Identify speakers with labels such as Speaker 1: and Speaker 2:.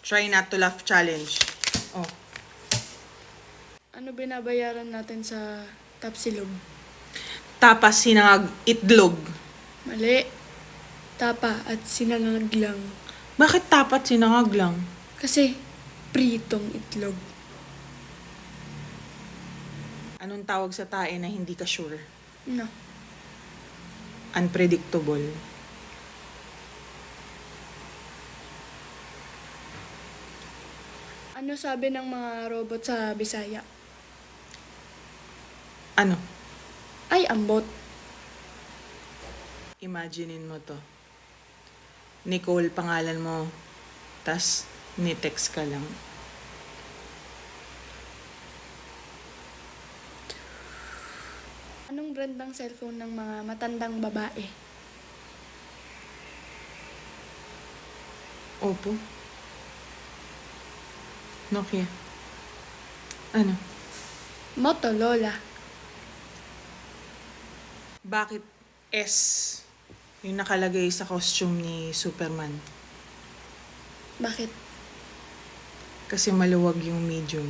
Speaker 1: Try not to laugh challenge. Oh.
Speaker 2: Ano binabayaran natin sa Tapsilog?
Speaker 1: Tapas, sinangag, itlog.
Speaker 2: Mali. Tapa at sinangag lang.
Speaker 1: Bakit tapat sinangag lang?
Speaker 2: Kasi pritong itlog.
Speaker 1: Anong tawag sa tae na hindi ka sure?
Speaker 2: No.
Speaker 1: Unpredictable.
Speaker 2: Ano sabi ng mga robot sa Bisaya?
Speaker 1: Ano?
Speaker 2: Ay, ambot.
Speaker 1: Imaginein mo to. Nicole, pangalan mo. Tas, ni-text ka lang.
Speaker 2: Anong brand ng cellphone ng mga matandang babae?
Speaker 1: Oppo. Nokia. Ano?
Speaker 2: Motorola.
Speaker 1: Bakit S yung nakalagay sa costume ni Superman?
Speaker 2: Bakit?
Speaker 1: Kasi maluwag yung medium.